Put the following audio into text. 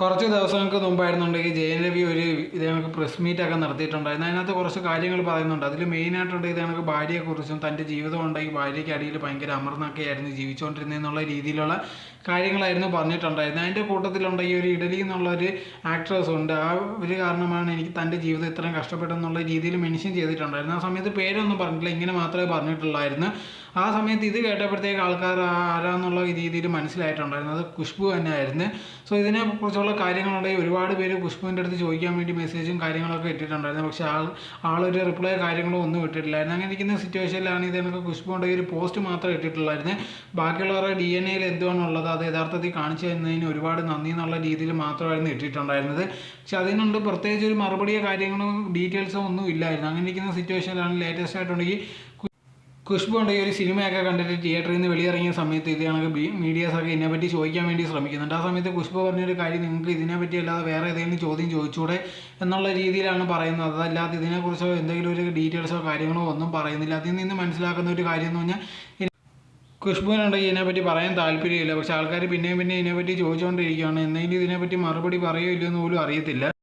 കുറച്ച് ദിവസങ്ങൾക്ക് മുമ്പായിരുന്നുണ്ടെങ്കിൽ ജയൻ രവി ഒരു ഇത് കണക്ക് പ്രസ് മീറ്റൊക്കെ നടത്തിയിട്ടുണ്ടായിരുന്നു. അതിനകത്ത് കുറച്ച് കാര്യങ്ങൾ പറയുന്നുണ്ട്. അതിൽ മെയിനായിട്ടുണ്ട് ഇത് കണക്ക് ഭാര്യയെക്കുറിച്ചും തൻ്റെ ജീവിതം ഉണ്ടെങ്കിൽ ഭാര്യയ്ക്ക് അടിയിൽ ഭയങ്കര അമർന്നൊക്കെയായിരുന്നു ജീവിച്ചുകൊണ്ടിരുന്നതെന്നുള്ള രീതിയിലുള്ള കാര്യങ്ങളായിരുന്നു പറഞ്ഞിട്ടുണ്ടായിരുന്നത്. അതിൻ്റെ കൂട്ടത്തിലുണ്ട് ഈ ഒരു ഇഡലി എന്നുള്ളൊരു ആക്ട്രസ് ഉണ്ട്. ആ ഒരു കാരണമാണ് എനിക്ക് തൻ്റെ ജീവിതം ഇത്രയും കഷ്ടപ്പെട്ടെന്നുള്ള രീതിയിൽ മെൻഷൻ ചെയ്തിട്ടുണ്ടായിരുന്നു. ആ സമയത്ത് പേരൊന്നും പറഞ്ഞിട്ടില്ല, ഇങ്ങനെ മാത്രമേ പറഞ്ഞിട്ടുള്ളായിരുന്നു. ആ സമയത്ത് ഇത് കേട്ടപ്പോഴത്തേക്ക് ആൾക്കാർ ആരാന്നുള്ള രീതിയിൽ മനസ്സിലായിട്ടുണ്ടായിരുന്നു, അത് ഖുഷ്ബു തന്നെയായിരുന്നു. സോ ഇതിനെക്കുറിച്ചുള്ള കാര്യങ്ങളുണ്ടെങ്കിൽ ഒരുപാട് പേര് ഖുഷ്ബുവിൻ്റെ അടുത്ത് ചോദിക്കാൻ വേണ്ടി മെസ്സേജും കാര്യങ്ങളൊക്കെ ഇട്ടിട്ടുണ്ടായിരുന്നു. പക്ഷേ ആളൊരു റിപ്ലൈ കാര്യങ്ങളോ ഒന്നും ഇട്ടിട്ടില്ലായിരുന്നു. അങ്ങനെ ഇരിക്കുന്ന സിറ്റുവേഷനിലാണ് ഇത് എനിക്ക് ഖുഷ്ബു ഉണ്ടെങ്കിൽ ഒരു പോസ്റ്റ് മാത്രം ഇട്ടിട്ടുള്ളായിരുന്നു. ബാക്കിയുള്ളവരുടെ DNA എന്തുവാണുള്ളത് അത് യഥാർത്ഥത്തിൽ കാണിച്ചു തരുന്നതിന് ഒരുപാട് നന്ദി എന്നുള്ള രീതിയിൽ മാത്രമായിരുന്നു ഇട്ടിട്ടുണ്ടായിരുന്നത്. പക്ഷെ അതിനുണ്ട് പ്രത്യേകിച്ച് ഒരു മറുപടിയോ കാര്യങ്ങളോ ഡീറ്റെയിൽസോ ഒന്നും ഇല്ലായിരുന്നു. അങ്ങനെ ഇരിക്കുന്ന സിറ്റുവേഷനിലാണ് ലേറ്റസ്റ്റ് ആയിട്ടുണ്ടെങ്കിൽ ഖുഷ്ബു ഉണ്ടെങ്കിൽ ഒരു സിനിമയൊക്കെ കണ്ടിട്ട് തിയേറ്ററിൽ നിന്ന് വെളിയിറങ്ങിയ സമയത്ത് ഇത് കണക്ക് മീഡിയാസൊക്കെ ഇതിനെപ്പറ്റി ചോദിക്കാൻ വേണ്ടി ശ്രമിക്കുന്നുണ്ട്. ആ സമയത്ത് ഖുഷ്ബു പറഞ്ഞൊരു കാര്യം, നിങ്ങൾക്ക് ഇതിനെപ്പറ്റി അല്ലാതെ വേറെ ഏതെങ്കിലും ചോദ്യം ചോദിച്ചൂടെ എന്നുള്ള രീതിയിലാണ് പറയുന്നത്. അതല്ലാതെ ഇതിനെക്കുറിച്ചോ എന്തെങ്കിലും ഒരു ഡീറ്റെയിൽസോ കാര്യങ്ങളോ ഒന്നും പറയുന്നില്ല. അതിൽ നിന്ന് മനസ്സിലാക്കുന്ന ഒരു കാര്യം എന്ന് പറഞ്ഞാൽ ഖുഷ്ബുവിനുണ്ടെങ്കിൽ ഇതിനെപ്പറ്റി പറയാൻ താല്പര്യമില്ല. പക്ഷേ ആൾക്കാർ പിന്നെയും ഇതിനെപ്പറ്റി ചോദിച്ചുകൊണ്ടിരിക്കുകയാണ്. എന്തെങ്കിലും ഇതിനെപ്പറ്റി മറുപടി പറയുമോ ഇല്ലയോ എന്ന് പോലും അറിയത്തില്ല.